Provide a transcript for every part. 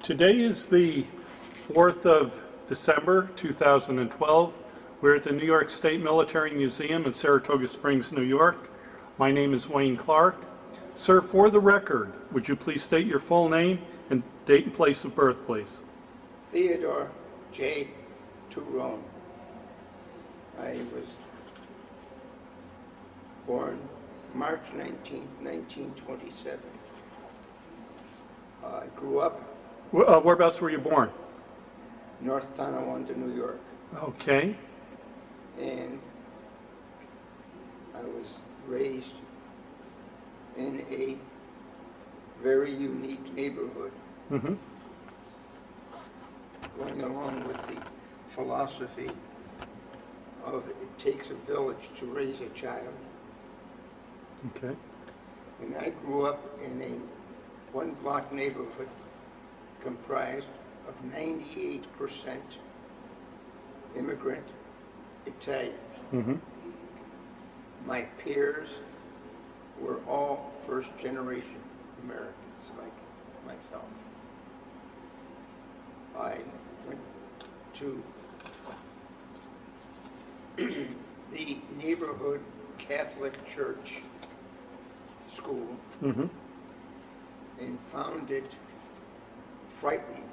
Today is the 4th of December 2012. We're at the New York State Military Museum in Saratoga Springs, New York. My name is Wayne Clark. Sir, for the record, would you please state your full name and date and place of birth, please? Theodore J. Turone. I was born March 19, 1927. I grew up Whereabouts were you born? North Tonawanda, New York, Okay. and I was raised in a very unique neighborhood, Mm-hmm. going along with the philosophy of it takes a village to raise a child. Okay. And I grew up in a one-block neighborhood comprised of 98% immigrant Italians. Mm-hmm. My peers were all first-generation Americans like myself. I went to the neighborhood Catholic church school Mm-hmm. and found it frightening,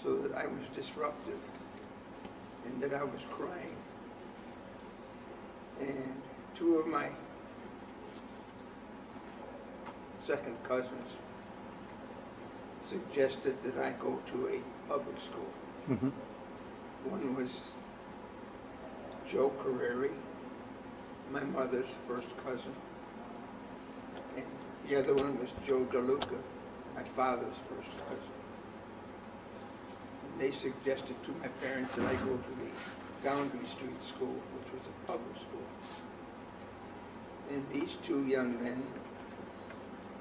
so that I was disruptive and that I was crying. And two of my second cousins suggested that I go to a public school. Mm-hmm. One was Joe Prairie, my mother's first cousin, and the other one was Joe DeLuca, my father's first cousin. And they suggested to my parents that I go to the Boundary Street School, which was a public school. And these two young men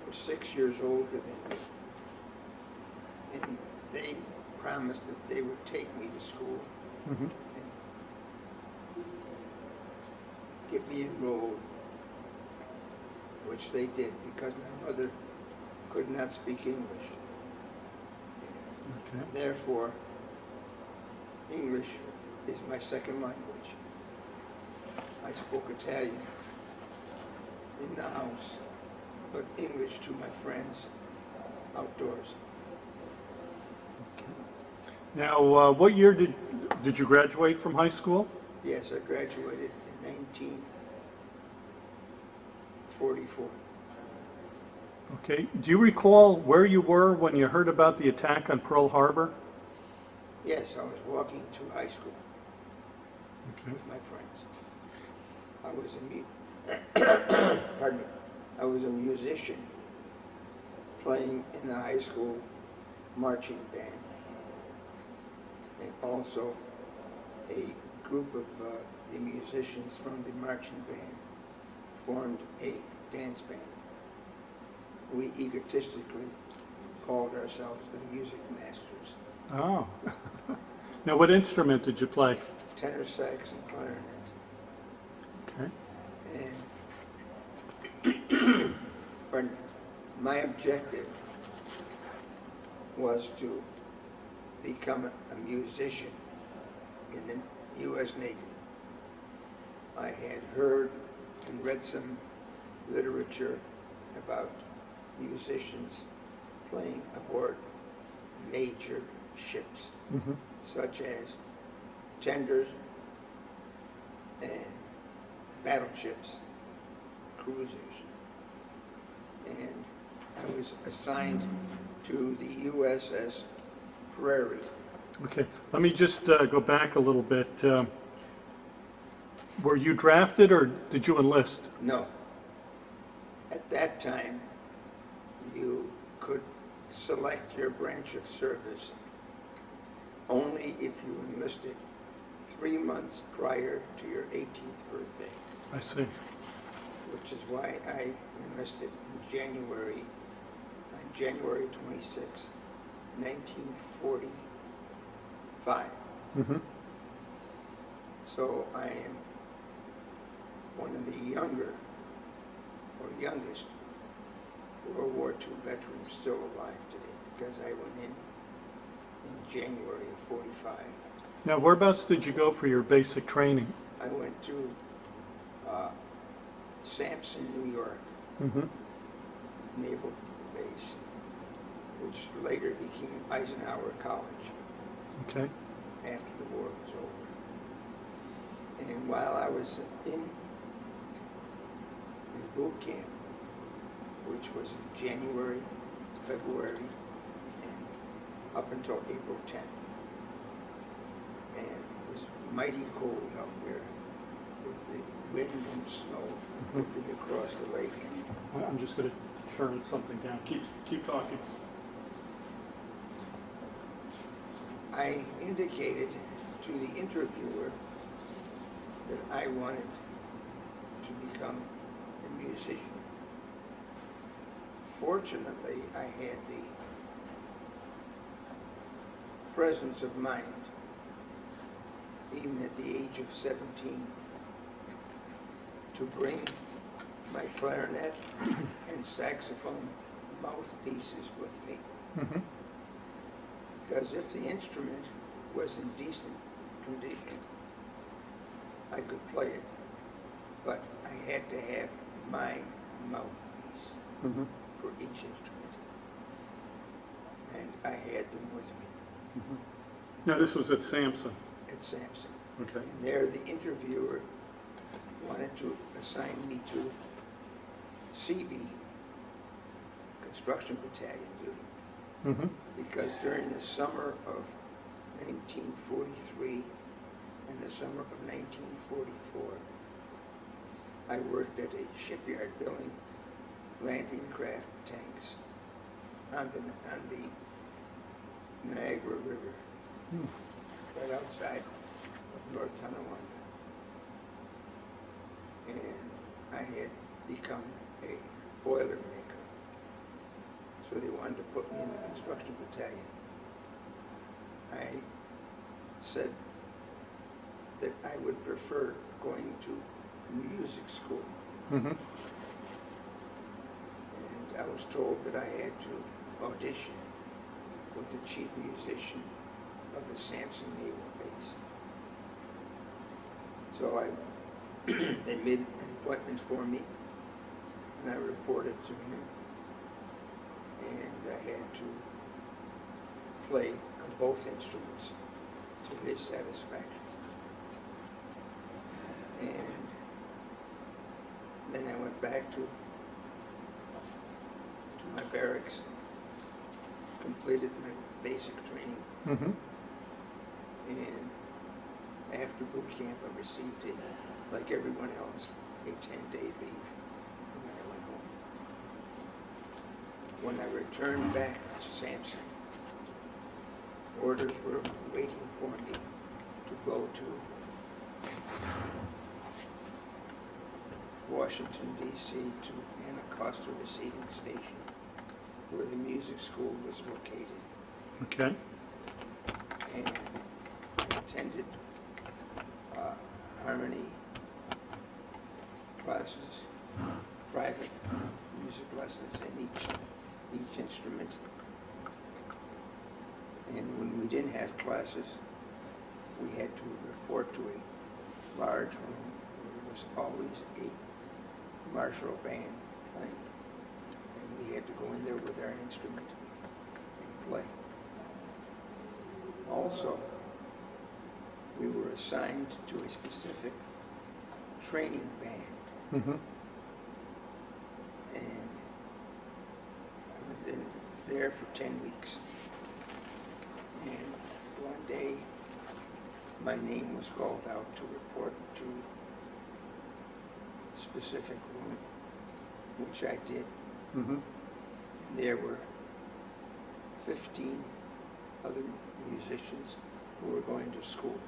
were 6 years older than me. And they promised that they would take me to school Mm-hmm. and get me enrolled, which they did because my mother could not speak English. Okay. Therefore, English is my second language. I spoke Italian in the house, but English to my friends outdoors. Now, what year did you graduate from high school? Yes, I graduated in 1944. Okay. Do you recall where you were when you heard about the attack on Pearl Harbor? Yes, I was walking to high school Okay. with my friends. I was pardon me. I was a musician playing in the high school marching band, and also a group of the musicians from the marching band formed a dance band. We egotistically called ourselves the Music Masters. Oh. Now, what instrument did you play? Tenor sax and clarinet. Okay. And pardon me, my objective was to become a musician in the U.S. Navy. I had heard and read some literature about musicians playing aboard major ships, Mm-hmm. such as tenders and battleships, cruisers. And I was assigned to the USS Prairie. Okay. Let me just go back a little bit. Were you drafted or did you enlist? No. At that time, you could select your branch of service only if you enlisted 3 months prior to your 18th birthday, I see. which is why I enlisted in January, on January 26, 1945. Mm-hmm. So I am one of the younger, or youngest, World War II veterans still alive today. because I went in January of 45. Now, whereabouts did you go for your basic training? I went to Sampson, New York, Mm-hmm. Naval Base, which later became Eisenhower College Okay. after the war was over. And while I was in boot camp, which was in January, February, and up until April 10th. And it was mighty cold out there with the wind and snow whipping across the lake. I'm just going to turn something down. Keep talking. I indicated to the interviewer that I wanted to become a musician. Fortunately, I had the presence of mind, even at the age of 17, to bring my clarinet and saxophone mouthpieces with me. Mm-hmm. Because if the instrument was in decent condition, I could play it, but I had to have my mouthpiece Mm-hmm. for each instrument, and I had them with me Mm-hmm. Now, this was at Sampson. at Sampson. Okay. And there the interviewer wanted to assign me to CB, Construction Battalion duty, Mm-hmm. because during the summer of 1943 and the summer of 1944, I worked at a shipyard building landing craft tanks on the Niagara River, right outside of North Tonawanda. And I had become a boiler maker, so they wanted to put me in the construction battalion. I said that I would prefer going to music school. Mm-hmm. And I was told that I had to audition with the chief musician of the Sampson Naval Base. So they made an appointment for me, and I reported to him, and I had to play on both instruments to his satisfaction. And then I went back to my barracks, completed my basic training, Mm-hmm. and after boot camp I received like everyone else, a 10-day leave, and then I went home. When I returned back to Sampson, orders were waiting for me to go to Washington, D.C. to Anacostia Receiving Station, where the music school was located. Okay. And I attended harmony classes, private music lessons in each instrument. And when we didn't have classes, we had to report to a large room where there was always a martial band playing. And we had to go in there with our instrument and play. Also, we were assigned to a specific training band. Mm-hmm. And I was there for 10 weeks. And one day, my name was called out to report to a specific room, which I did. Mm-hmm. And there were 15 other musicians who were going to school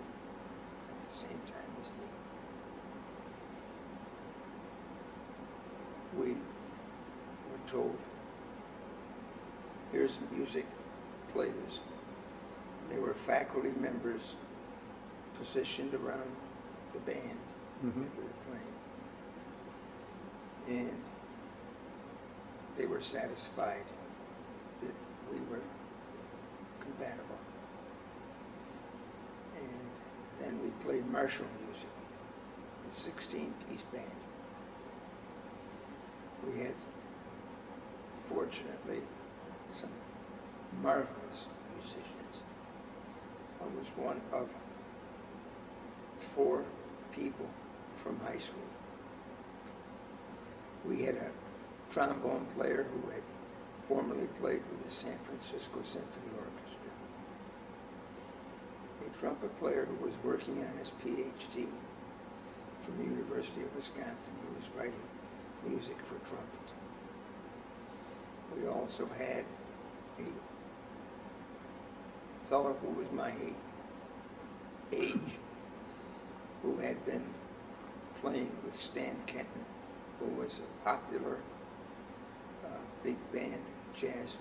at the same time as me. We were told, here's music, play this. There were faculty members positioned around the band Mm-hmm. that we were playing. And they were satisfied that we were Panama. And then we played martial music, a 16-piece band. We had, fortunately, some marvelous musicians. I was one of 4 people from high school. We had a trombone player who had formerly played with the San Francisco Symphony Orchestra, a trumpet player who was working on his PhD from the University of Wisconsin. He was writing music for trumpet. We also had a fellow who was my age, who had been playing with Stan Kenton, who was a popular big band jazz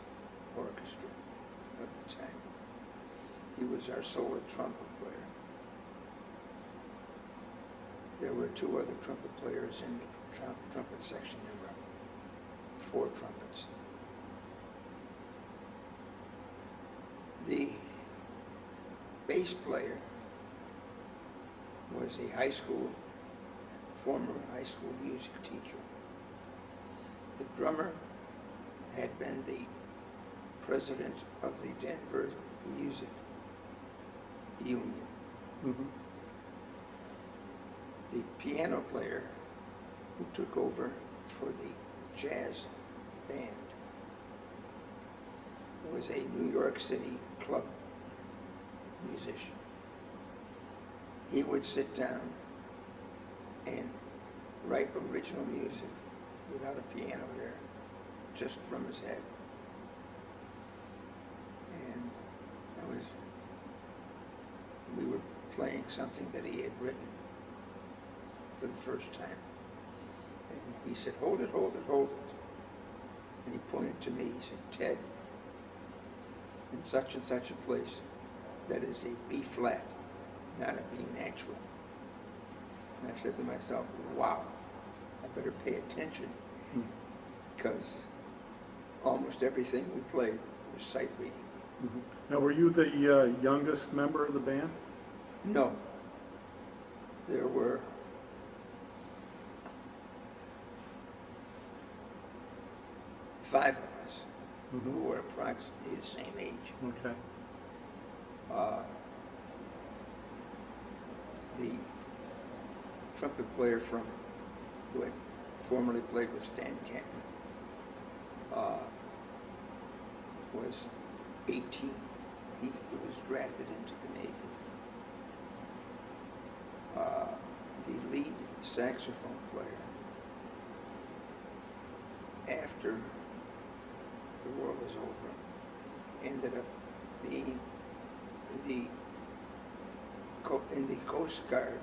orchestra of the time. He was our solo trumpet player. There were 2 other trumpet players in the trumpet section. There were 4 trumpets. The bass player was a former high school music teacher. The drummer had been the president of the Denver Music Union. Mm-hmm. The piano player who took over for the jazz band was a New York City club musician. He would sit down and write original music without a piano there, just from his head. And we were playing something that he had written for the first time. And he said, "Hold it, hold it, hold it." And he pointed to me, he said, "Ted, in such and such a place, that is a B flat, not a B natural." And I said to myself, wow, I better pay attention, because almost everything we played was sight reading. Mm-hmm. Now, were you the youngest member of the band? No. There were 5 of us who were approximately the same age. Okay. The trumpet player who had formerly played with Stan Kenton was 18. He was drafted into the Navy. The lead saxophone player, after the war was over, ended up being in the Coast Guard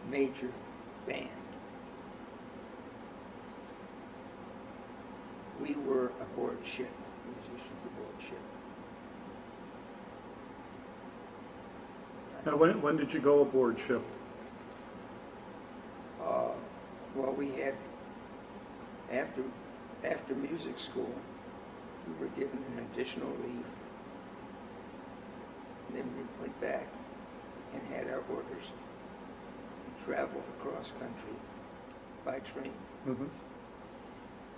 major band. We were aboard ship, musicians aboard ship. Now, when did you go aboard ship? Well, we had, after music school, we were given an additional leave. And then we went back and had our orders and traveled across country by train. Mm-hmm.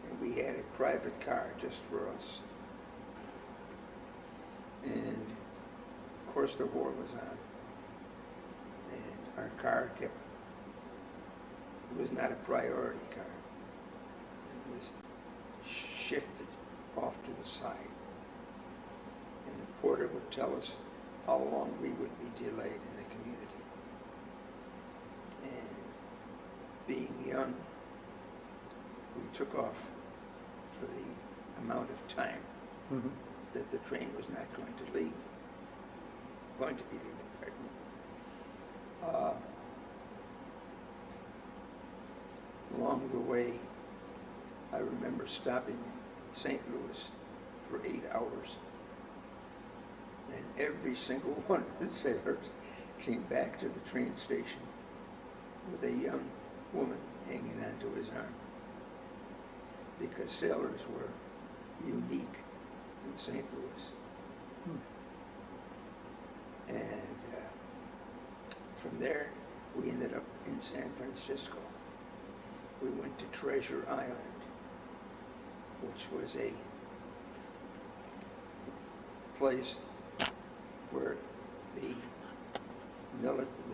And we had a private car just for us. And of course the war was on. And our car it was not a priority car. It was shifted off to the side. And the porter would tell us how long we would be delayed in the community. And being young, we took off for the amount of time that the train was not going to be leaving, pardon me. Along the way, I remember stopping in St. Louis for 8 hours. And every single one of the sailors came back to the train station with a young woman hanging onto his arm, because sailors were unique in St. Louis. And from there, we ended up in San Francisco. We went to Treasure Island, which was a place where the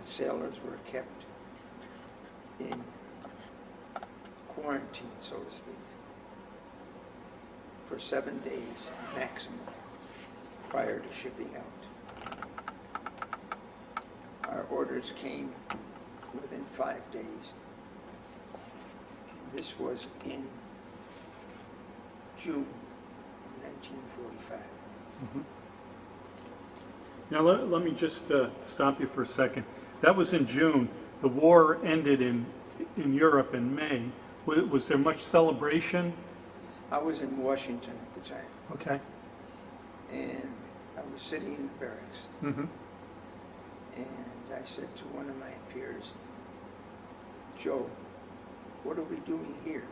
sailors were kept in quarantine, so to speak, for 7 days maximum prior to shipping out. Our orders came within 5 days. And this was in June of 1945. Mm-hmm. Now, let me just stop you for a second. That was in June. The war ended in Europe in May. Was there much celebration? I was in Washington at the time. Okay. And I was sitting in the barracks. Mm-hmm. And I said to one of my peers, Joe, what are we doing here?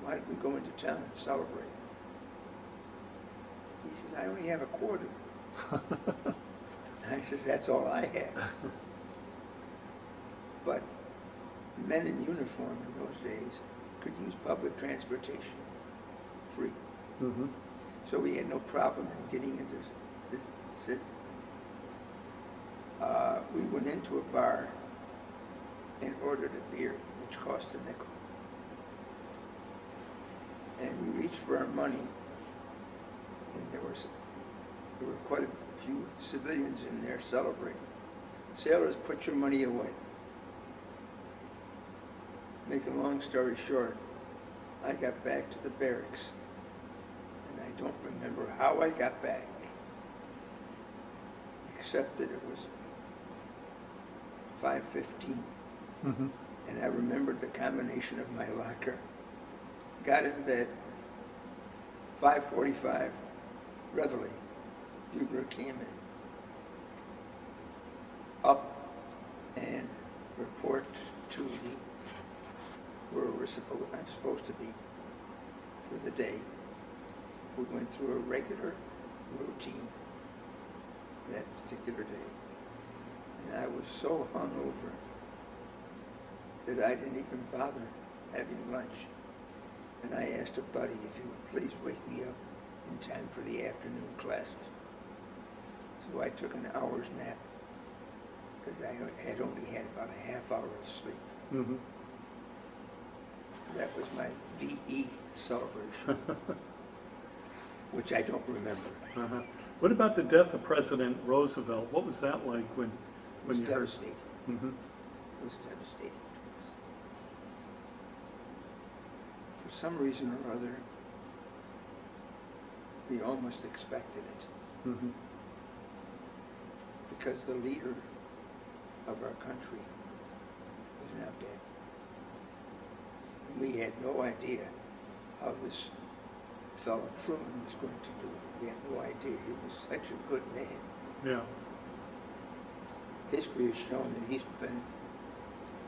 Why don't we go into town and celebrate? He says, I only have a quarter. I says, that's all I have. But men in uniform in those days could use public transportation free. Mm-hmm. So we had no problem in getting into this city. We went into a bar and ordered a beer, which cost a nickel. And we reached for our money, and there were quite a few civilians in there celebrating. Sailors, put your money away. Make a long story short, I got back to the barracks, and I don't remember how I got back, except that it was 5:15, Mm-hmm. and I remembered the combination of my locker. Got in bed, 5:45, reveille, bugler came in. Up and report to where I'm supposed to be for the day. We went through a regular routine that particular day. And I was so hungover that I didn't even bother having lunch. And I asked a buddy if he would please wake me up in time for the afternoon classes. So I took an hour's nap because I had only had about a half hour of sleep. Mm-hmm. That was my VE celebration, which I don't remember. Uh-huh. What about the death of President Roosevelt? What was that like when It was you heard? devastating. Mm-hmm. It was devastating to us. For some reason or other, we almost expected it, Mm-hmm. because the leader of our country is now dead. We had no idea how this fellow Truman was going to do. We had no idea. He was such a good man. Yeah. History has shown that he's been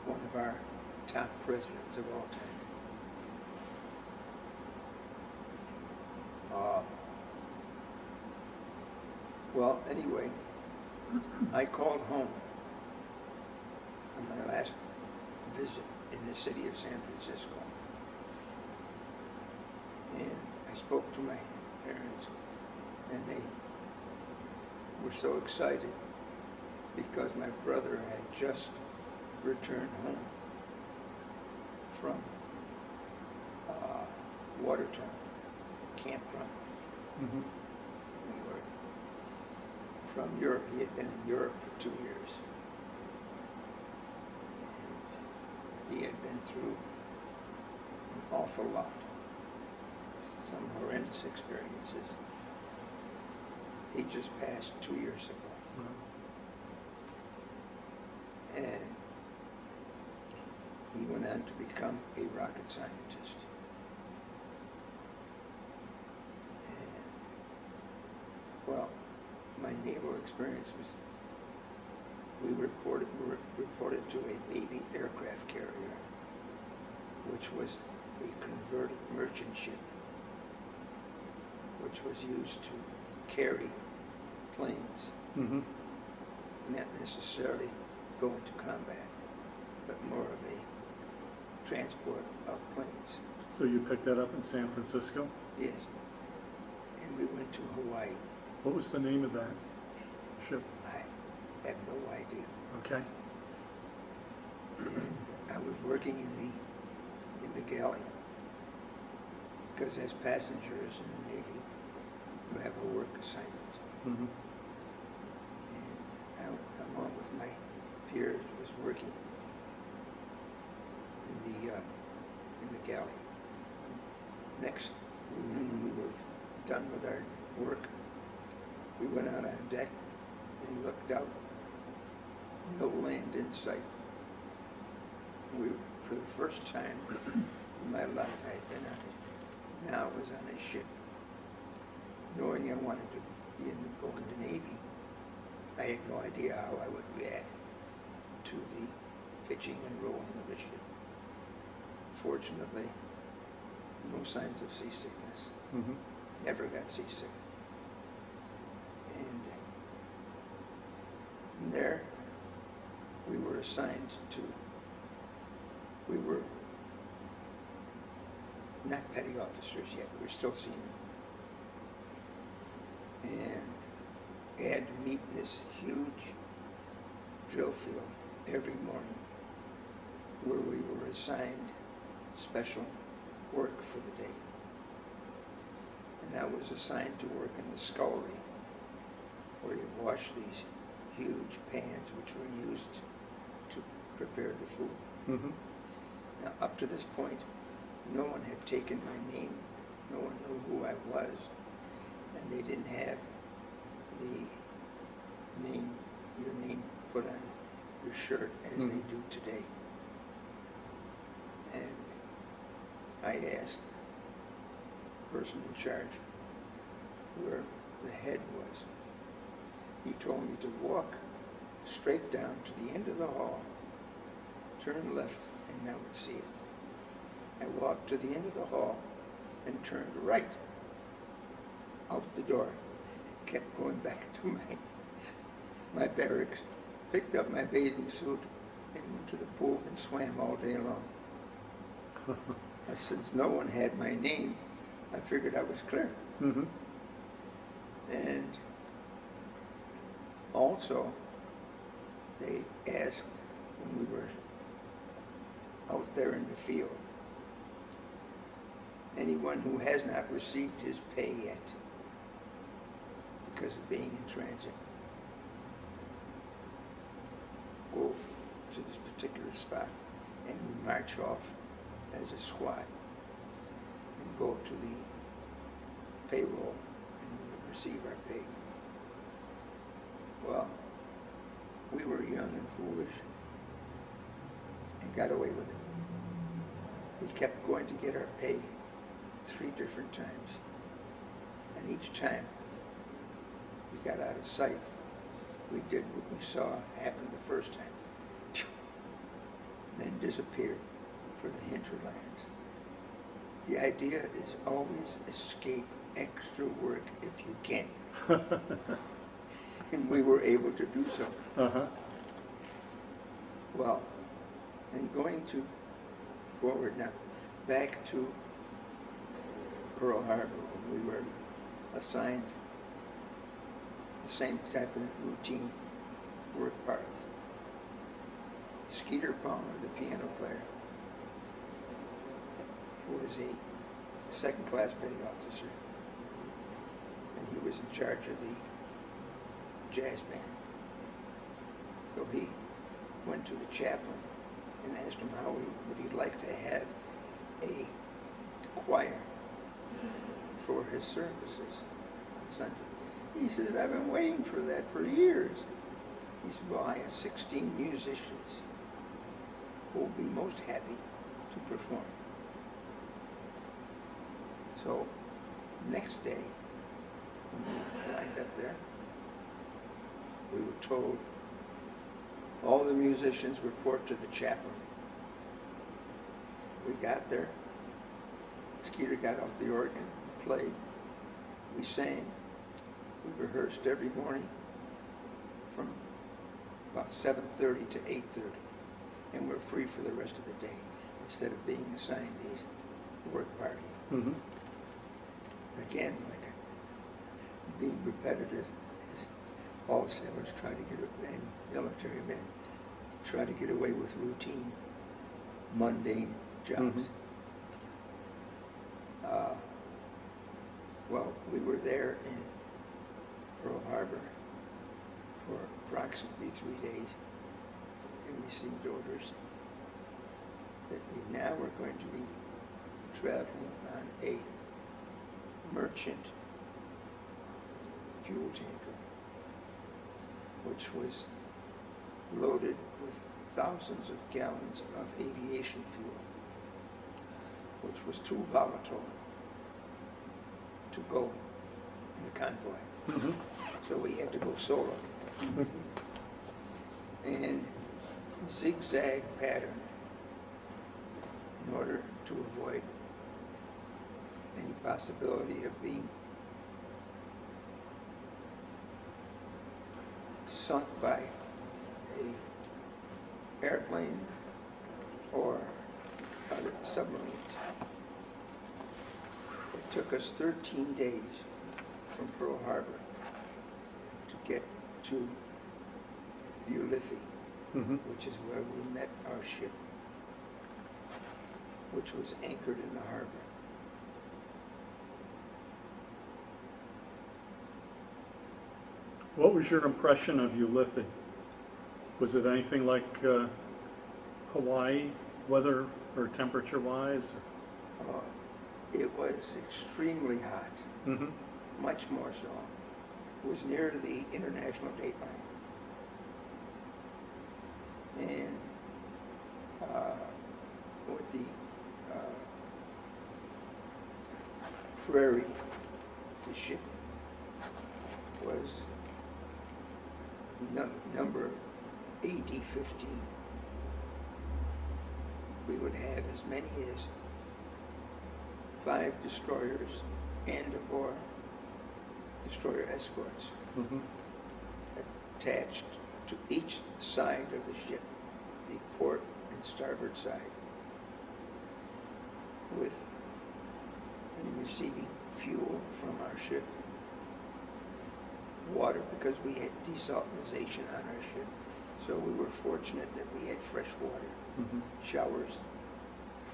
one of our top presidents of all time. Well, anyway, I called home on my last visit in the city of San Francisco. And I spoke to my parents, and they were so excited because my brother had just returned home from Watertown, Camp Run, Mm-hmm. New York. From Europe. He had been in Europe for 2 years. And he had been through an awful lot, some horrendous experiences. He just passed 2 years ago. Mm-hmm. And he went on to become a rocket scientist. And, well, my naval experience was, we reported to a Navy aircraft carrier, which was a converted merchant ship, which was used to carry planes, Mm-hmm. not necessarily go into combat, but more of a transport of planes. So you picked that up in San Francisco? Yes. And we went to Hawaii. What was the name of that ship? I have no idea. Okay. And I was working in the galley, because as passengers in the Navy, you have a work assignment. Mm-hmm. And I, along with my peers, was working in the galley. Next, when we were done with our work, we went out on deck and looked out. No land in sight. For the first time in my life, I had been on it. Now I was on a ship. Knowing I wanted to go in the Navy, I had no idea how I would react to the pitching and rolling of the ship. Fortunately, no signs of seasickness. Mm-hmm. Never got seasick. And there, we were assigned to, we were not petty officers yet, we were still seamen. And had to meet in this huge drill field every morning where we were assigned special work for the day. And I was assigned to work in the scullery, where you wash these huge pans which were used to prepare the food. Mm-hmm. Now, up to this point, no one had taken my name, no one knew who I was, and they didn't have the name, your name put on your shirt as they do today. And I asked the person in charge where the head was. He told me to walk straight down to the end of the hall, turn left, and I would see it. I walked to the end of the hall and turned right out the door, kept going back to my barracks, picked up my bathing suit, and went to the pool and swam all day long. Since no one had my name, I figured I was clear. Mm-hmm. And also, they asked when we were out there in the field, anyone who has not received his pay yet because of being in transit, go to this particular spot, and we march off as a squad and go to the payroll and we would receive our pay. Well, we were young and foolish and got away with it. We kept going to get our pay 3 different times, and each time we got out of sight, we did what we saw happen the first time, then disappeared for the hinterlands. The idea is always escape extra work if you can. And we were able to do so. Uh-huh. Well, and going to forward now, back to Pearl Harbor, when we were assigned the same type of routine work part. Skeeter Palmer, the piano player, was a second-class petty officer, and he was in charge of the jazz band. So he went to the chaplain and asked him how would he like to have a choir for his services on Sunday. He said, I've been waiting for that for years. He said, well, I have 16 musicians who will be most happy to perform. So, next day, when we lined up there, we were told all the musicians report to the chaplain. We got there. Skeeter got off the organ, played. We sang. We rehearsed every morning from about 7:30 to 8:30, and we're free for the rest of the day instead of being assigned these work party. Mm-hmm. Again, like being repetitive, is all sailors try to get, and military men try to get away with routine, mundane jobs. Mm-hmm. Well, we were there in Pearl Harbor for approximately 3 days and received orders that we now were going to be traveling on a merchant fuel tanker, which was loaded with thousands of gallons of aviation fuel, which was too volatile to go in the convoy. Mm-hmm. So we had to go solo. And zigzag pattern in order to avoid any possibility of being sunk by a airplane or other submarines. It took us 13 days from Pearl Harbor to get to Ulithi, Mm-hmm. which is where we met our ship, which was anchored in the harbor. What was your impression of Ulithi? Was it anything like Hawaii, weather or temperature-wise? It was extremely hot, Mm-hmm. much more so. It was near the international date line. And with the Prairie, the ship was number AD-15. We would have as many as 5 destroyers and or destroyer escorts Mm-hmm. attached to each side of the ship, the port and starboard side, with and receiving fuel from our ship, water because we had desalinization on our ship, so we were fortunate that we had fresh water, Mm-hmm. showers,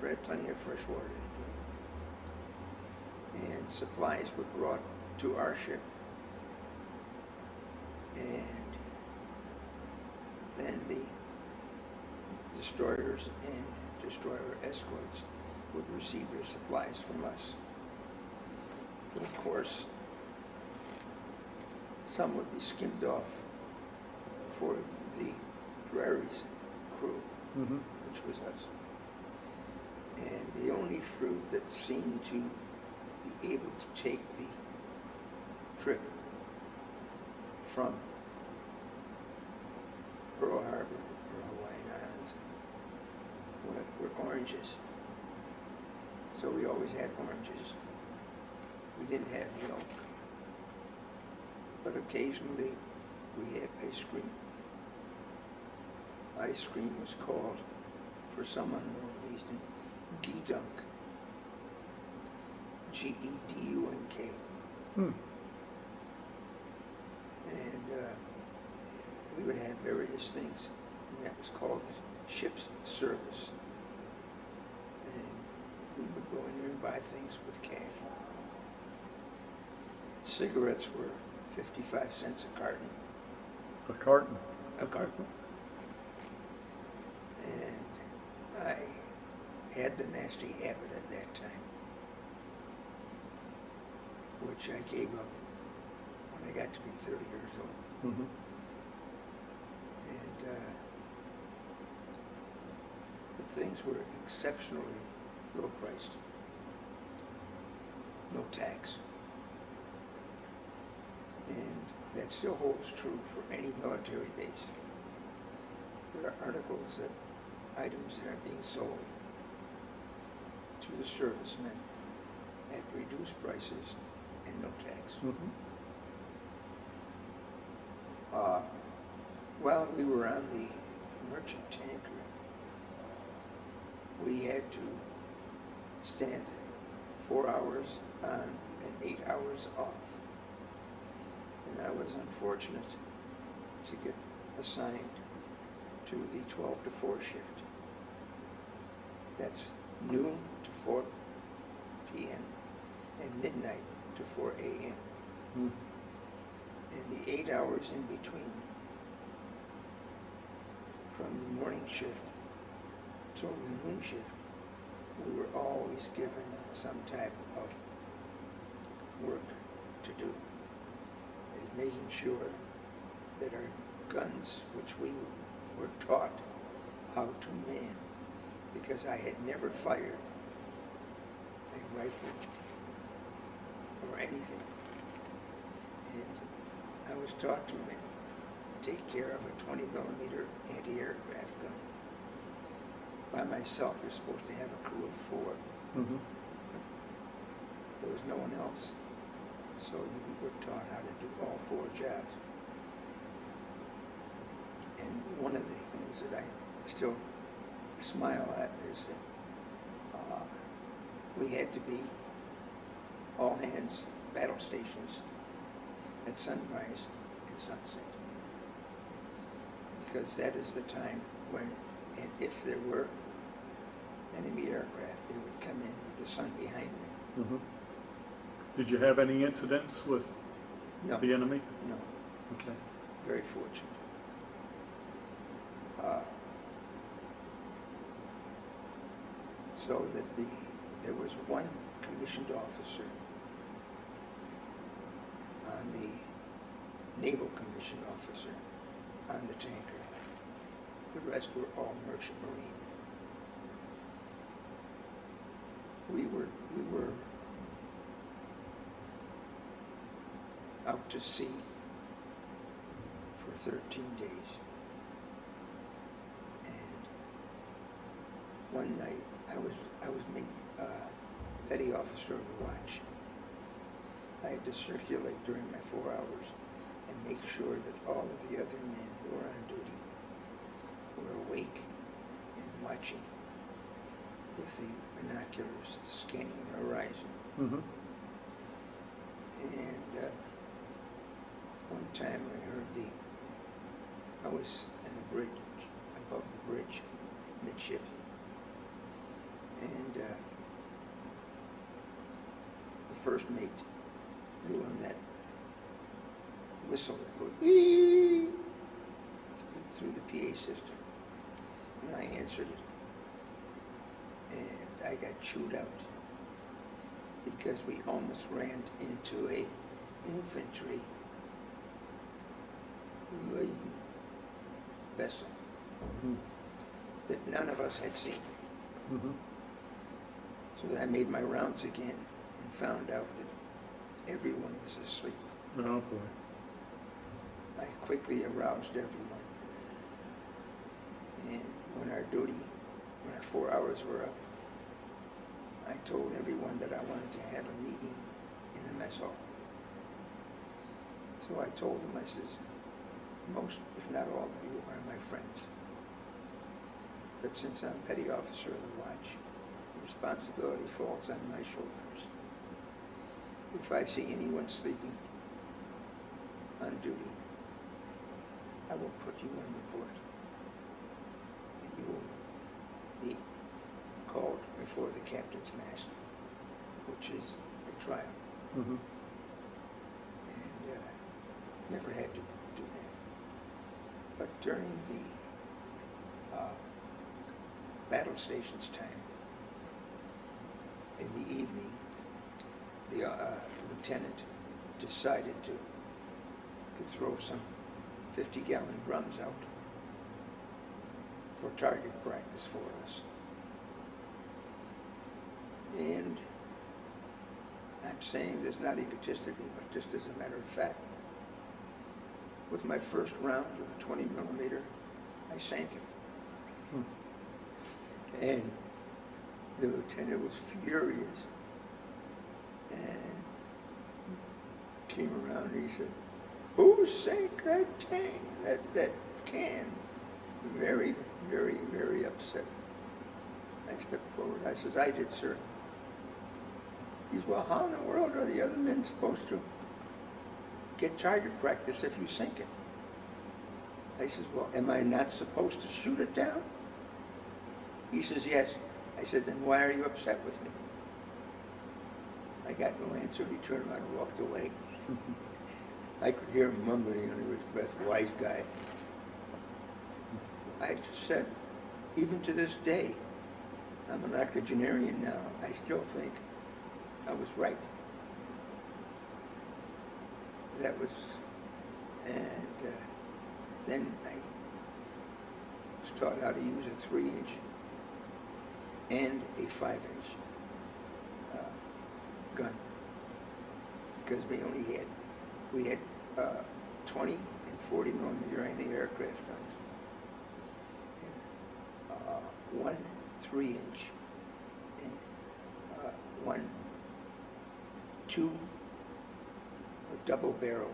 had plenty of fresh water to drink. And supplies were brought to our ship, and then the destroyers and destroyer escorts would receive their supplies from us. But of course, some would be skimmed off for the Prairie's crew, Mm-hmm. which was us. And the only fruit that seemed to be able to take the trip from Pearl Harbor or Hawaiian Islands were oranges. So we always had oranges. We didn't have milk. But occasionally we had ice cream. Ice cream was called, for some unknown reason, Gedunk. Gedunk. Hmm. And we would have various things, and that was called ship's service. And we would go in there and buy things with cash. Cigarettes were 55 cents a carton. A carton. A carton. And I had the nasty habit at that time, which I gave up when I got to be 30 years old. Mm-hmm. And the things were exceptionally low priced. No tax. And that still holds true for any military base. There are articles that items that are being sold to the servicemen at reduced prices and no tax. Mm-hmm. Uh, while we were on the merchant tanker, we had to stand 4 hours on and 8 hours off. And I was unfortunate to get assigned to the 12 to 4 shift. That's noon to 4 p.m. and midnight to 4 a.m. Mm. And the 8 hours in between, from the morning shift till the noon shift, we were always given some type of work to do, is making sure that our guns, which we were taught how to man, because I had never fired a rifle or anything. And I was taught to take care of a 20 millimeter anti-aircraft gun. By myself, you're supposed to have a crew of 4. Mm-hmm. There was no one else. So we were taught how to do all 4 jobs. And one of the things that I still smile at is that we had to be all hands battle stations at sunrise and sunset. Because that is the time when, and if there were enemy aircraft, they would come in with the sun behind them. Mm-hmm. Did you have any incidents with No. the enemy? No. Okay. Very fortunate. So that there was one commissioned officer on the Naval commissioned officer on the tanker. The rest were all merchant marine. We were out to sea for 13 days. And one night I was made petty officer of the watch. I had to circulate during my 4 hours and make sure that all of the other men who were on duty were awake and watching with the binoculars, scanning the horizon. Mm-hmm. And one time I heard I was in the bridge, above the bridge, midship, and the first mate blew on that whistle that goes "ee" through the PA system, and I answered it, and I got chewed out because we almost ran into a infantry laden vessel Mm-hmm. that none of us had seen. Mm-hmm. So I made my rounds again and found out that everyone was asleep. Oh boy. I quickly aroused everyone. And when our 4 hours were up, I told everyone that I wanted to have a meeting in the mess hall. So I told them, I says, most, if not all of you, are my friends. But since I'm petty officer of the watch, the responsibility falls on my shoulders. If I see anyone sleeping on duty, I will put you on report, and you will be called before the captain's mast, which is a trial. Mm-hmm. And never had to do that. But during the battle stations time, in the evening, the lieutenant decided to throw some 50-gallon drums out for target practice for us. And I'm saying this not egotistically, but just as a matter of fact. With my first round of a 20 millimeter, I sank him. And the lieutenant was furious. And he came around and he said, Who sank that tank, that can? Very, very, very upset. I stepped forward. I says, I did, sir. He says, well, how in the world are the other men supposed to get target practice if you sink it? I says, well, am I not supposed to shoot it down? He says, yes. I said, then why are you upset with me? I got no answer. He turned around and walked away. I could hear him mumbling under his breath, wise guy. I just said, even to this day, I'm an octogenarian now, I still think I was right. That was, and then I was taught how to use a 3-inch and a 5-inch gun, because we had 20 and 40 millimeter anti-aircraft guns, and one 3-inch and one 2 a double barrel,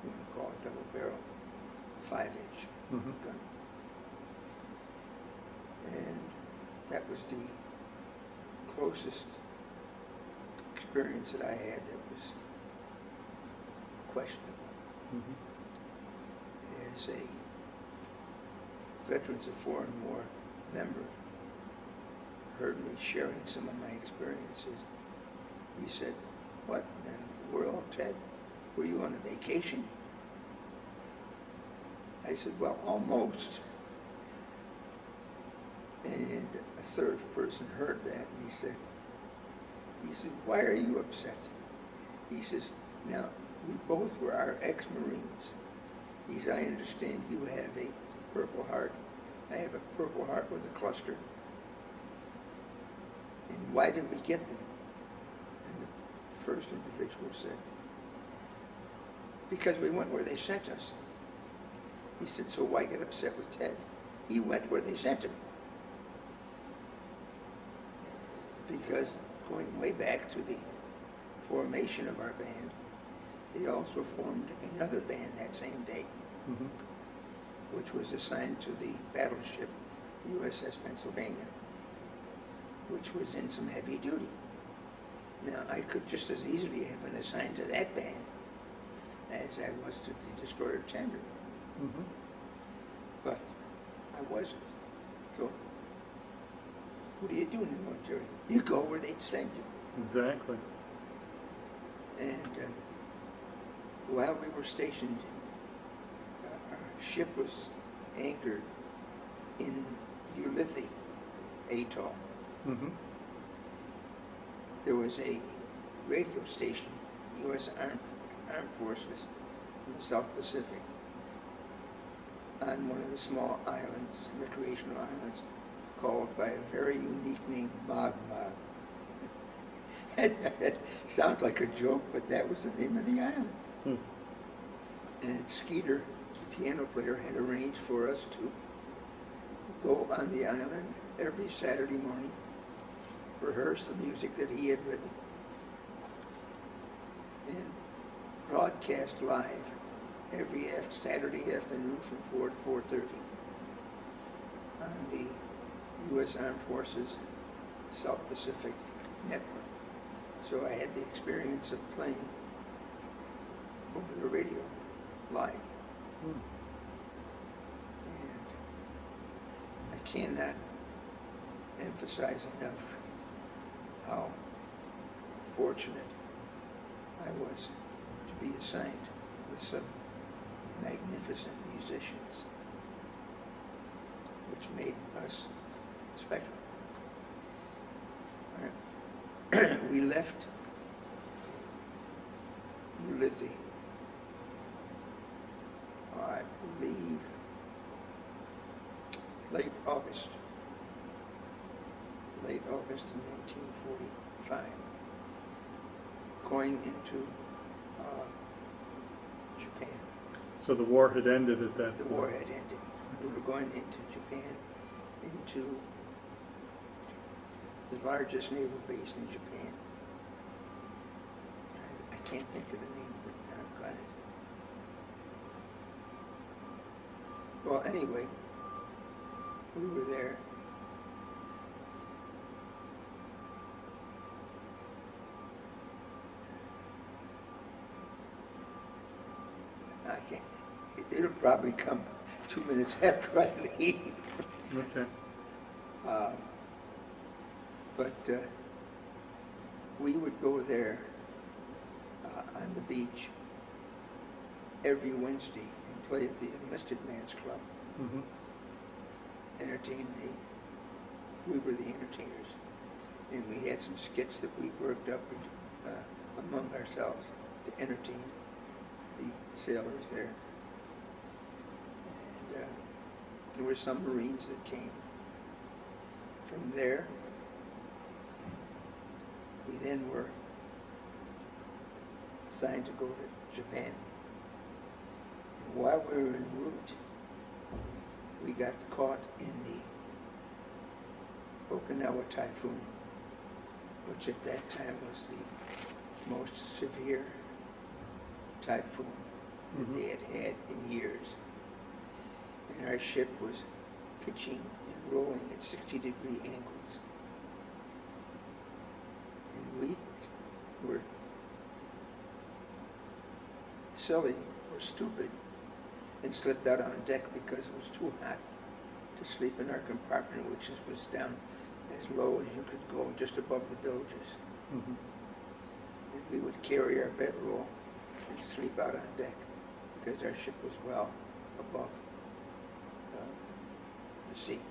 we call it double barrel, 5-inch gun, and that was the closest experience that I had that was questionable. As a Veterans of Foreign War member heard me sharing some of my experiences, he said, what in the world, Ted? Were you on a vacation? I said, well, almost. And a third person heard that, and he said, why are you upset? He says, now, we both were our ex-Marines. He says, I understand you have a Purple Heart. I have a Purple Heart with a cluster. And why did we get them? And the first individual said, because we went where they sent us. He said, so why get upset with Ted? He went where they sent him. Because going way back to the formation of our band, they also formed another band that same day, which was assigned to the battleship USS Pennsylvania, which was in some heavy duty. Now, I could just as easily have been assigned to that band as I was to the destroyer tender. But I wasn't. So, what do you do in the military? You go where they'd send you. Exactly. And while we were stationed, our ship was anchored in Ulithi Atoll. There was a radio station, U.S. Armed Forces from the South Pacific, on one of the small islands, recreational islands, called by a very unique name, Mag Mag. It sounds like a joke, but that was the name of the island. And Skeeter, the piano player, had arranged for us to go on the island every Saturday morning, rehearse the music that he had written, and broadcast live every Saturday afternoon from 4 to 4:30 on the U.S. Armed Forces South Pacific Network. So I had the experience of playing over the radio live. And I cannot emphasize enough how fortunate I was to be assigned with some magnificent musicians, which made us special. We left Ulithi, I believe, late August in 1945, going into Japan. So the war had ended at that The point. war had ended. We were going into Japan, into the largest naval base in Japan. I can't think of the name of it. I've got it. Well, anyway, we were there. I can't. It'll probably come 2 minutes after I leave. Okay. But we would go there on the beach every Wednesday and play at the Enlisted Men's Club. Mm-hmm. Entertain we were the entertainers. And we had some skits that we worked up among ourselves to entertain the sailors there. And there were some Marines that came. From there, we then were assigned to go to Japan. And while we were en route, we got caught in the Okinawa typhoon, which at that time was the most severe typhoon that they had had in years. And our ship was pitching and rolling at 60-degree angles. And we were silly or stupid and slipped out on deck because it was too hot to sleep in our compartment, which was down as low as you could go, just above the bilges. Mm-hmm. And we would carry our bedroll and sleep out on deck because our ship was well above the sea.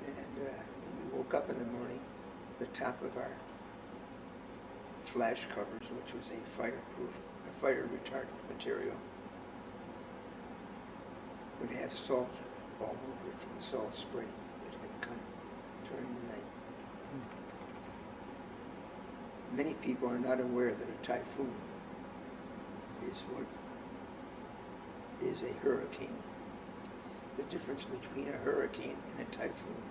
And when we woke up in the morning, the top of our flash covers, which was a fire retardant material, would have salt all over it from the salt spray that had come during the night. Many people are not aware that a typhoon is a hurricane. The difference between a hurricane and a typhoon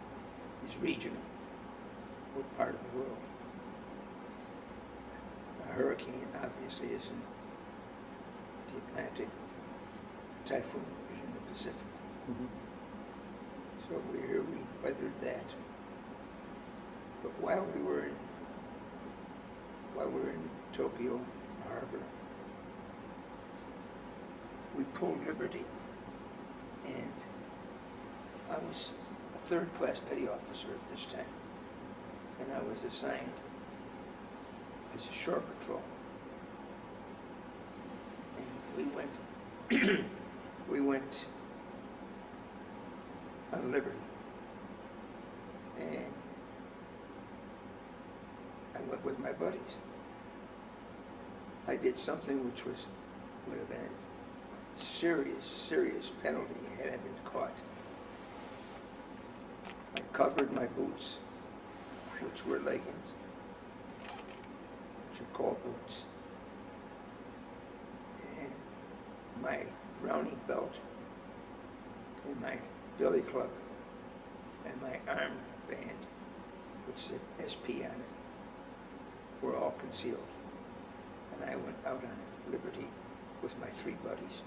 is regional. What part of the world? A hurricane obviously is in the Atlantic. A typhoon is in the Pacific. Mm-hmm. So we weathered that. But while we were in Tokyo Harbor, we pulled Liberty, and I was a third-class petty officer at this time, and I was assigned as a shore patrol. And we went on Liberty, and I went with my buddies. I did something which would have been a serious penalty had I been caught. I covered my boots, which were leggings, which are called boots, and my Browning belt, and my billy club, and my arm band, which said SP on it, were all concealed. And I went out on Liberty with my three buddies.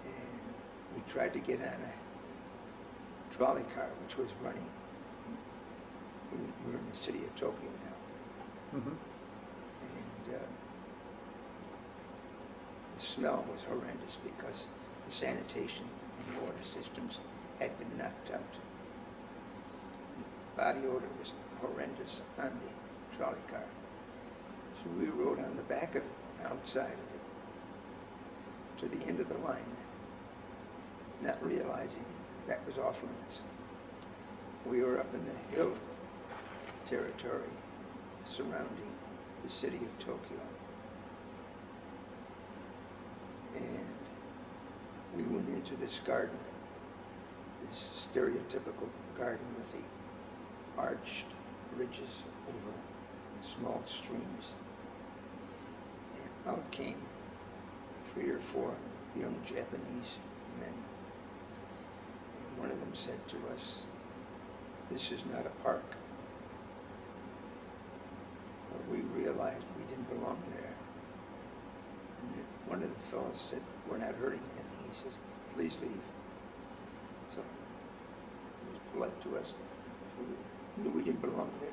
And we tried to get on a trolley car, which was running. We're in the city of Tokyo now. Mm-hmm. And the smell was horrendous because the sanitation and water systems had been knocked out. Body odor was horrendous on the trolley car. So we rode on the back of it, outside of it, to the end of the line, not realizing that was off limits. We were up in the hill territory surrounding the city of Tokyo. And we went into this garden, this stereotypical garden with the arched ridges over small streams. And out came 3 or 4 young Japanese men. And one of them said to us, "This is not a park." Well, we realized we didn't belong there. And one of the fellow said, "We're not hurting anything." He says, "Please leave." So he was polite to us. We knew we didn't belong there,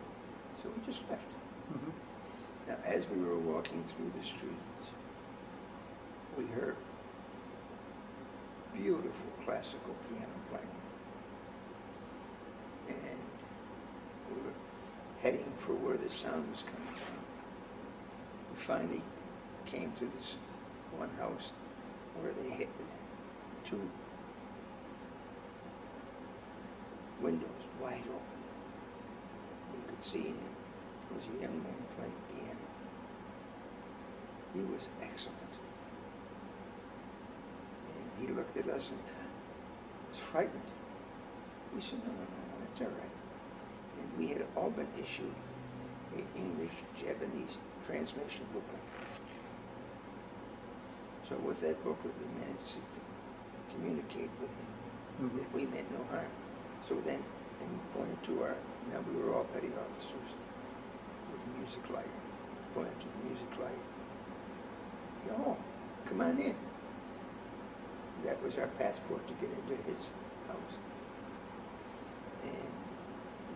so we just left. Mhm. Now, as we were walking through the streets, we heard beautiful classical piano playing. And we were heading for where the sound was coming from. We finally came to this one house where they hit two windows wide open. We could see him. There was a young man playing piano. He was excellent. And he looked at us and was frightened. We said, "No, it's all right." And we had all been issued an English-Japanese translation booklet. So with that booklet, we managed to communicate with him that we meant no harm. So then he pointed to our, now we were all petty officers with a music lighter, pointed to the music lighter. "Oh, come on in." That was our passport to get into his house. And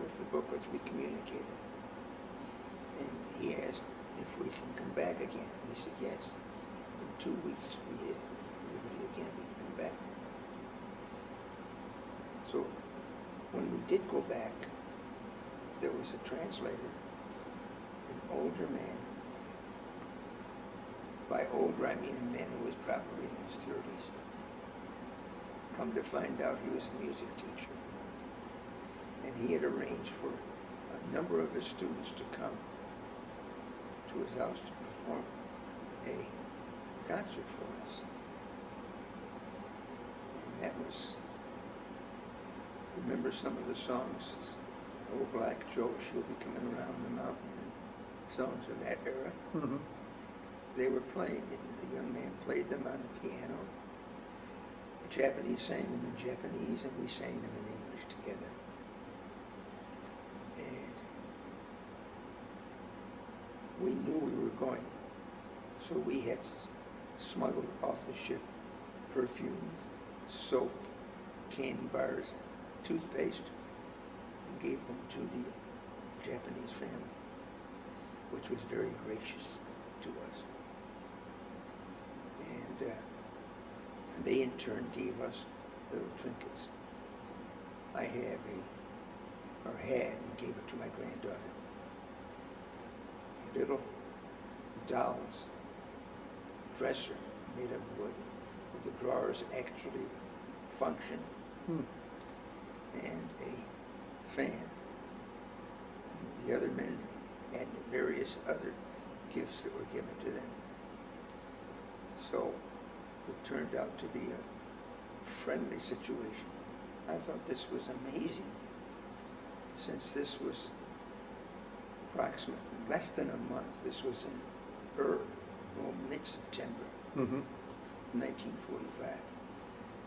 with the booklets, we communicated. And he asked if we can come back again. We said yes. In 2 weeks, we had liberty again. We can come back. So when we did go back, there was a translator, an older man. By older, I mean a man who was probably in his 30s. Come to find out, he was a music teacher. And he had arranged for a number of his students to come to his house to perform a concert for us. And that was, remember some of the songs, "Old Black Joe, She'll Be Coming Around the Mountain," and songs of that era. Mm-hmm. They were playing it, and the young man played them on the piano. The Japanese sang them in Japanese, and we sang them in English together. And we knew we were going, so we had smuggled off the ship perfume, soap, candy bars, toothpaste, and gave them to the Japanese family, which was very gracious to us. And they in turn gave us little trinkets. I have had and gave it to my granddaughter, a little doll's dresser made of wood, with the drawers actually function, and a fan. And the other men had various other gifts that were given to them. So it turned out to be a friendly situation. I thought this was amazing, since this was approximately less than a month. This was in mid-September, 1945.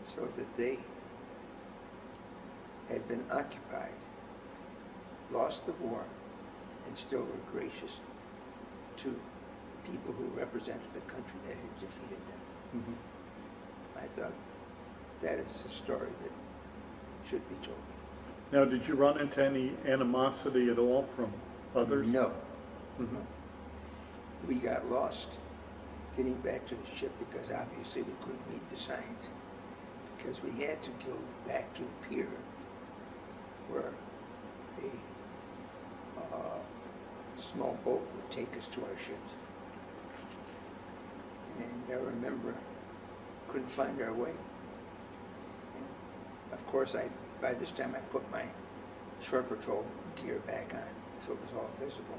So that they had been occupied, lost the war, and still were gracious to people who represented the country that had defeated them. I thought that is a story that should be told. Now, did you run into any animosity at all from others? No. No. We got lost getting back to the ship because obviously we couldn't read the signs, because we had to go back to the pier where a small boat would take us to our ships. And I remember couldn't find our way. And of course, by this time I put my shore patrol gear back on, so it was all visible.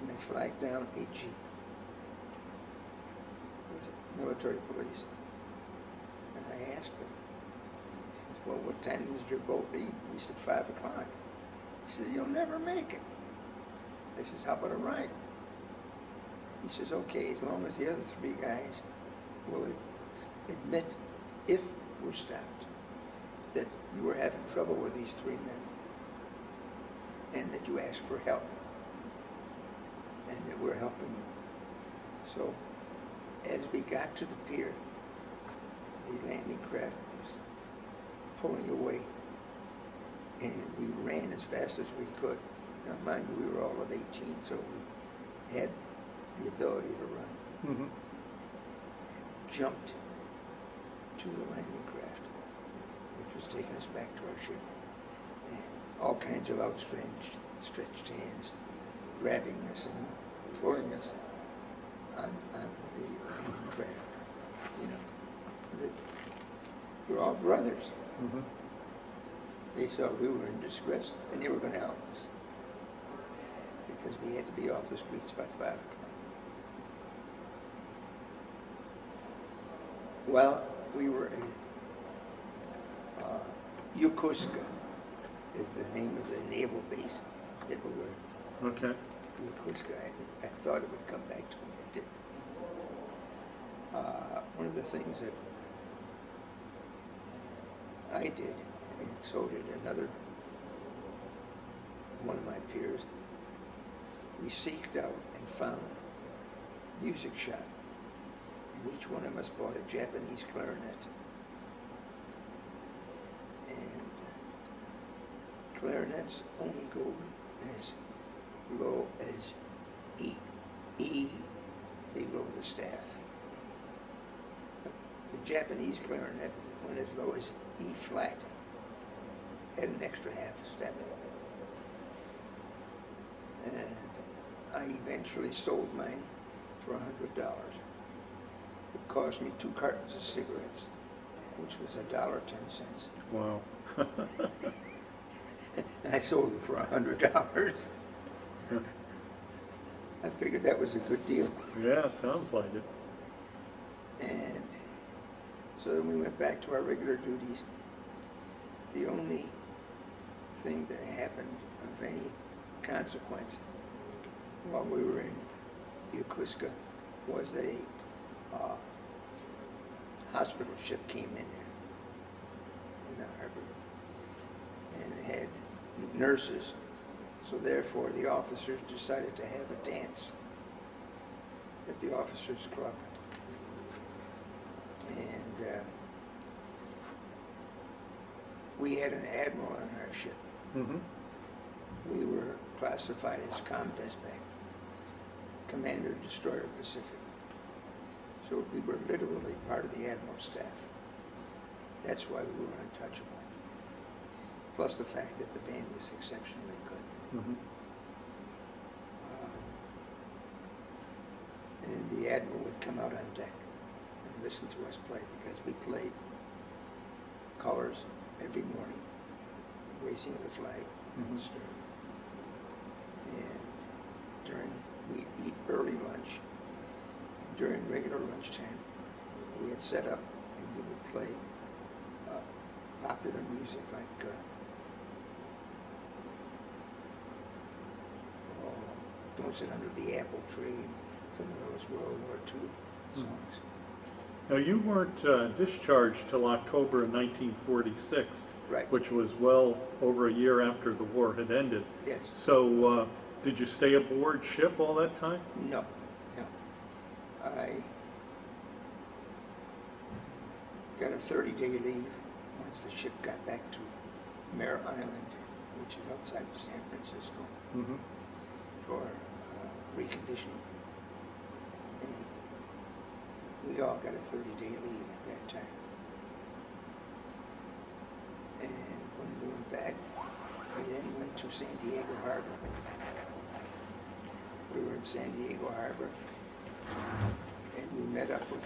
And I flagged down a jeep. It was military police. And I asked him, he says, "Well, what time does your boat leave?" We said, 5 o'clock. He said, "You'll never make it." I says, "How about a ride?" He says, "Okay, as long as the other 3 guys will admit, if we're stopped, that you were having trouble with these 3 men, and that you asked for help, and that we're helping you." So as we got to the pier, the landing craft was pulling away, and we ran as fast as we could. Now, mind you, we were all of 18, so we had the ability to run. Mm-hmm. Jumped to the landing craft, which was taking us back to our ship, and all kinds of stretched hands grabbing us and throwing us on the landing craft. You know, we're all brothers. Mm-hmm. They thought we were in distress, and they were going to help us because we had to be off the streets by 5 o'clock. Well, we were in Yokosuka is the name of the naval base that we were. Okay. Yokosuka. I thought it would come back to me. It didn't. One of the things that I did, and so did another one of my peers, we seeked out and found a music shop. And each one of us bought a Japanese clarinet. And clarinets only go as low as E below the staff. But the Japanese clarinet went as low as E flat, had an extra half a step. And I eventually sold mine for $100. It cost me 2 cartons of cigarettes, which was $1.10. Wow. I sold it for $100. I figured that was a good deal. Yeah, sounds like it. And so then we went back to our regular duties. The only thing that happened of any consequence while we were in Yokosuka was that a hospital ship came in the harbor and had nurses. So therefore the officers decided to have a dance at the officers' club. And we had an admiral on our ship. Mm-hmm. We were classified as COMDESPAC, Commander Destroyer Pacific. So we were literally part of the admiral's staff. That's why we were untouchable. Plus the fact that the band was exceptionally good. Mm-hmm. And the admiral would come out on deck and listen to us play because we played colors every morning, raising the flag on the stern. And we'd eat early lunch. And during regular lunchtime, we had set up and we would play popular music like Don't Sit Under the Apple Tree and some of those World War II songs. Now, you weren't discharged till October of 1946, Right. which was well over a year after the war had ended. Yes. So, did you stay aboard ship all that time? No. I got a 30-day leave once the ship got back to Mare Island, which is outside of San Francisco, Mm-hmm. for reconditioning. And we all got a 30-day leave at that time. And when we went back, we then went to San Diego Harbor. We were in San Diego Harbor, and we met up with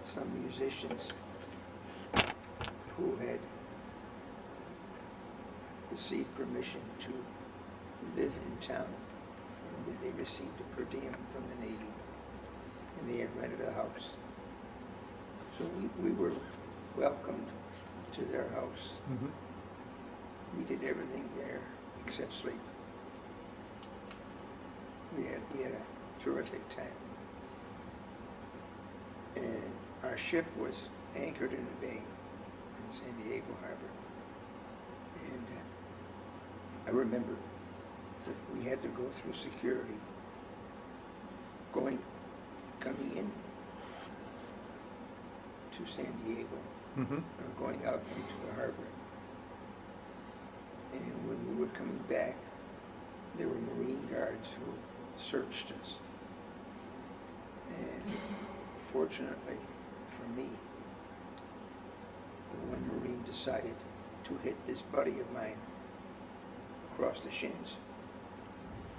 some musicians who had received permission to live in town, and they received a per diem from the Navy, and they had rented a house. So we were welcomed to their house. Mm-hmm. We did everything there except sleep. We had a terrific time. And our ship was anchored in the bay in San Diego Harbor. And I remember that we had to go through security, coming in to San Diego, Mm-hmm. going out into the harbor. And when we were coming back, there were Marine guards who searched us. And fortunately for me, the one Marine decided to hit this buddy of mine across the shins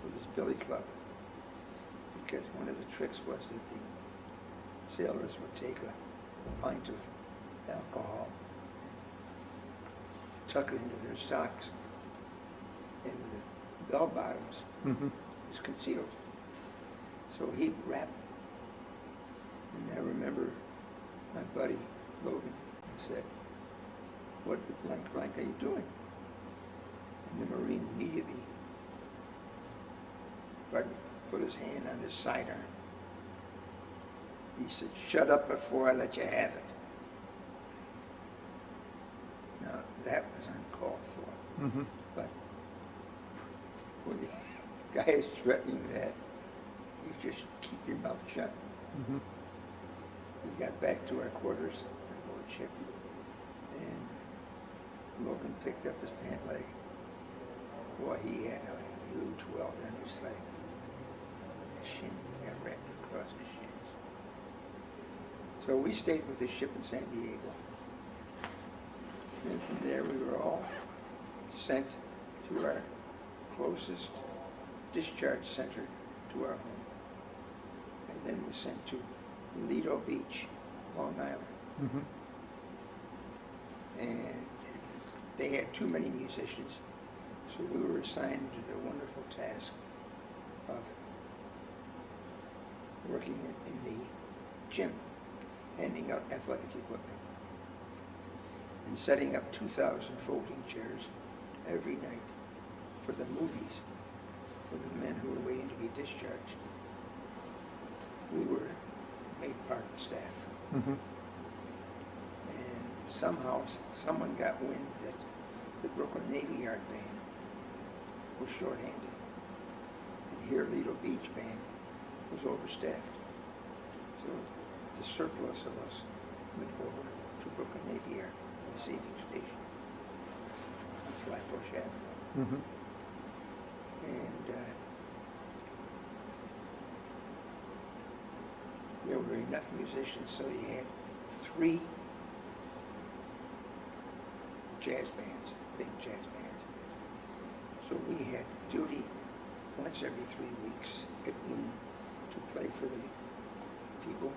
with his billy club. Because one of the tricks was that the sailors would take a pint of alcohol, tuck it into their socks, and the bell bottoms Mm-hmm. was concealed. So he rapped. And I remember my buddy Logan said, "What the blank blank are you doing?" And the Marine immediately put his hand on his sidearm. He said, "Shut up before I let you have it." Now, that was uncalled for. Mm-hmm. But when the guy is threatening that, you just keep your mouth shut. Mm-hmm. We got back to our quarters aboard ship, and Logan picked up his pant leg. Boy, he had a huge welt in his leg. His shin got wrapped across his shins. So we stayed with the ship in San Diego. Then from there we were all sent to our closest discharge center to our home. And then was sent to Lido Beach, Long Island. Mm-hmm. And they had too many musicians, so we were assigned to the wonderful task of working in the gym, handing out athletic equipment, and setting up 2,000 folding chairs every night for the movies, for the men who were waiting to be discharged. We were made part of the staff. Mm-hmm. And somehow someone got wind that the Brooklyn Navy Yard band was shorthanded. And here Lido Beach band was overstaffed. So the surplus of us went over to Brooklyn Navy Yard, the saving station on Flatbush Avenue. Mm-hmm. And there were enough musicians, so you had 3 jazz bands, big jazz bands. So we had duty once every 3 weeks at noon to play for the people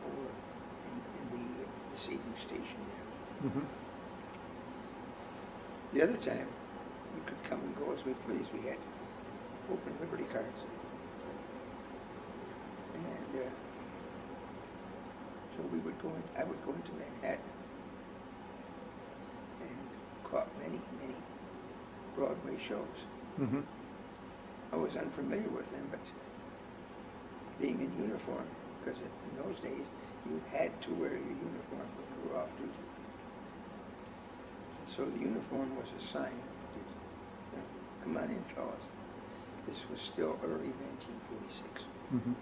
who were in the receiving station there. Mm-hmm. The other time, we could come and go as we pleased. We had open liberty cards. And so I would go into Manhattan and caught many, many Broadway shows. Mm-hmm. I was unfamiliar with them, but being in uniform, because in those days you had to wear your uniform when you were off duty. So the uniform was a sign. Come on in, fellas. This was still early 1946. Mm-hmm.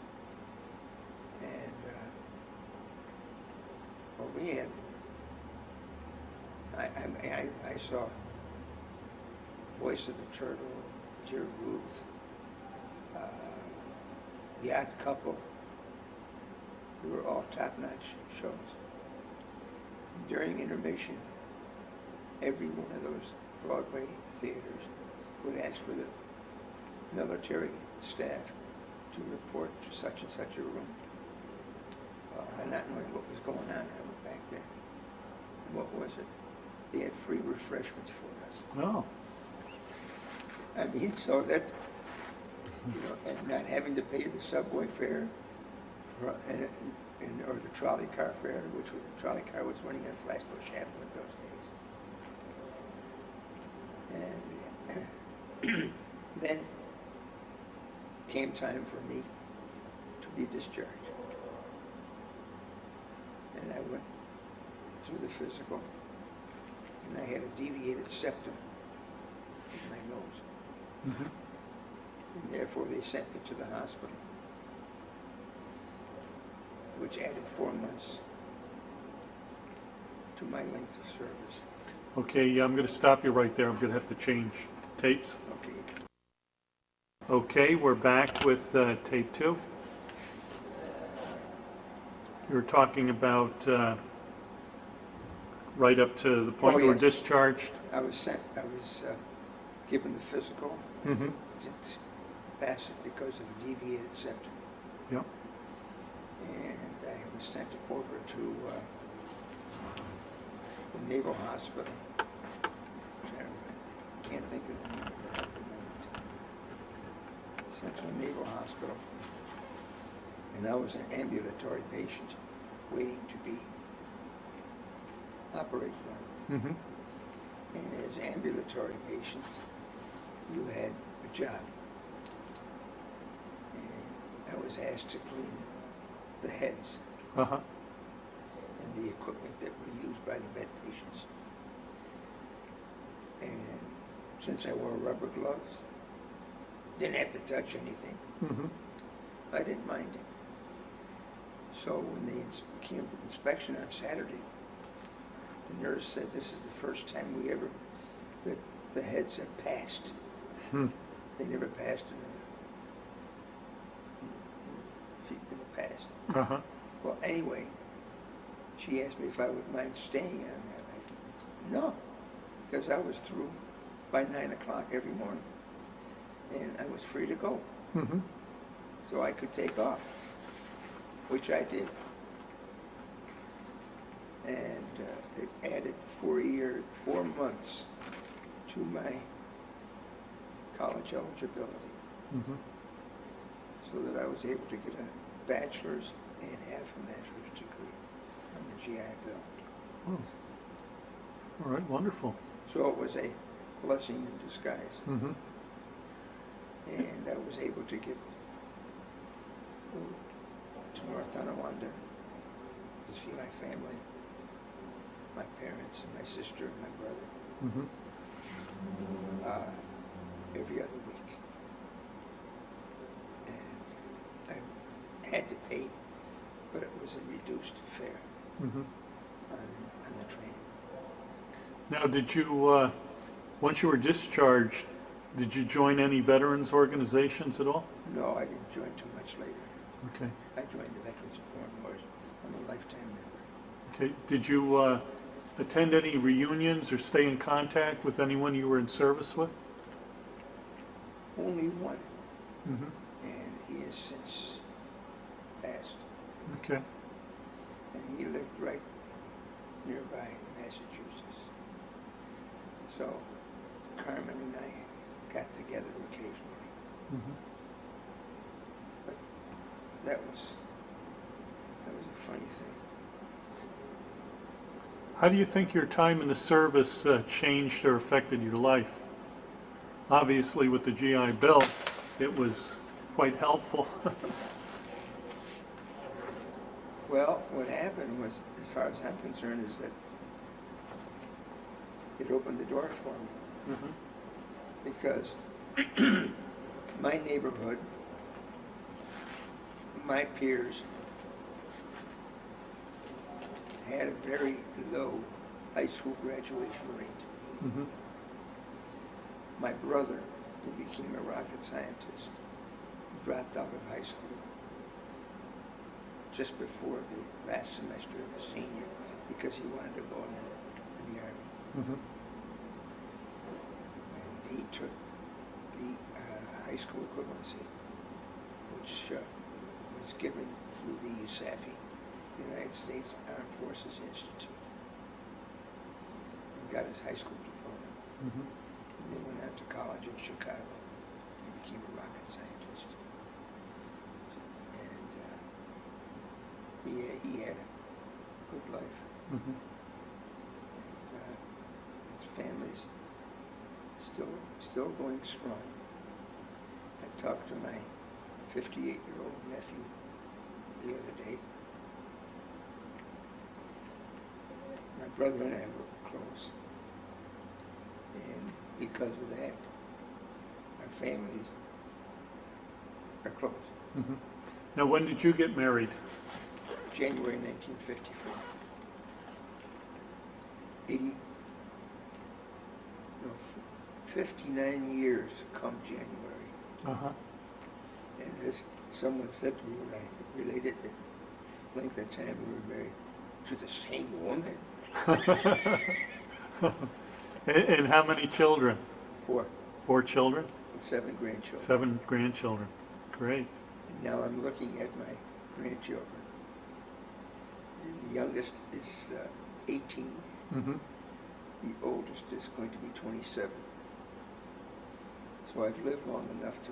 And well, we had, I saw Voice of the Turtle, Dear Ruth, The Odd Couple. They were all top-notch shows. And during intermission, every one of those Broadway theaters would ask for the military staff to report to such and such a room. And not knowing what was going on, I went back there. And what was it? They had free refreshments for us. Oh. I mean, so that, and not having to pay the subway fare, or the trolley car fare, which was, the trolley car was running on Flatbush Avenue in those days. And then came time for me to be discharged. And I went through the physical, and I had a deviated septum in my nose. Mm-hmm. And therefore they sent me to the hospital, which added 4 months to my length of service. Okay, yeah, I'm going to stop you right there. I'm going to have to change tapes. Okay. Okay, we're back with tape 2. You were talking about right up to the point Oh, you were yes. discharged. I was given the physical. I Mhm. didn't pass it because of a deviated septum. Yep. And I was sent over to the Naval Hospital. I can't think of the name of it at the moment. Sent to a Naval Hospital. And I was an ambulatory patient waiting to be operated on. Mm-hmm. And as ambulatory patients, you had a job. And I was asked to clean the heads Uh-huh. and the equipment that were used by the bed patients. And since I wore rubber gloves, didn't have to touch anything, Mm-hmm. I didn't mind it. So when they came for inspection on Saturday, the nurse said this is the first time that the heads have passed. Hmm. They never passed in the past. Uh-huh. Well, anyway, she asked me if I would mind staying on that night. No, because I was through by 9 o'clock every morning, and I was free to go. Mm-hmm. So I could take off, which I did. And it added 4 months to my college eligibility, Mm-hmm. so that I was able to get a bachelor's and half a master's degree on the GI Bill. Oh. All right, wonderful. So it was a blessing in disguise. Mm-hmm. And I was able to get to North Tonawanda to see my family, my parents and my sister and my brother, Mm-hmm. every other week. And I had to pay, but it was a reduced fare Mm-hmm. on the train. Now, did you, once you were discharged, did you join any veterans organizations at all? No, I didn't join too much later. Okay. I joined the Veterans of Foreign Wars. I'm a lifetime member. Okay. Did you attend any reunions or stay in contact with anyone you were in service with? Only one, Mm-hmm. and he has since passed. Okay. And he lived right nearby in Massachusetts. So Carmen and I got together occasionally. Mm-hmm. But that was a funny thing. How do you think your time in the service changed or affected your life? Obviously, with the GI Bill, it was quite helpful. Well, what happened was, as far as I'm concerned, is that it opened the door for me. Mm-hmm. Because my neighborhood, my peers, had a very low high school graduation rate. Mm-hmm. My brother, who became a rocket scientist, dropped out of high school just before the last semester of his senior because he wanted to go in the Army. Mm-hmm. And he took the high school equivalency, which was given through the USAFI, United States Armed Forces Institute, and got his high school diploma. Mm-hmm. And then went on to college in Chicago and became a rocket scientist. And he had a good life. Mm-hmm. And his family's still going strong. I talked to my 58-year-old nephew the other day. My brother and I were close. And because of that, our families are close. Mm-hmm. Now, when did you get married? January 1954. 59 years come January. Uh-huh. And as someone said to me when I related the length of time we were married, to the same woman? And how many children? 4, 4 children? and 7 grandchildren. 7 grandchildren. Great. And now I'm looking at my grandchildren. And the youngest is 18. Mm-hmm. The oldest is going to be 27. So I've lived long enough to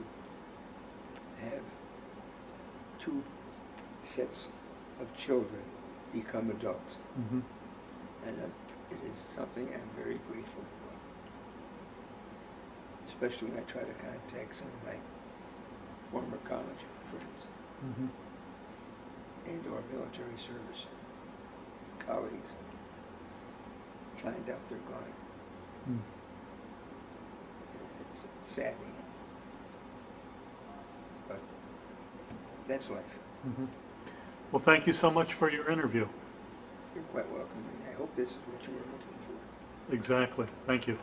have 2 sets of children become adults. Mm-hmm. And it is something I'm very grateful for. Especially when I try to contact some of my former college friends Mm-hmm. and or military service colleagues. Find out they're gone. Mm. It's saddening. But that's life. Mm-hmm. Well, thank you so much for your interview. You're quite welcome, and I hope this is what you were looking for. Exactly. Thank you.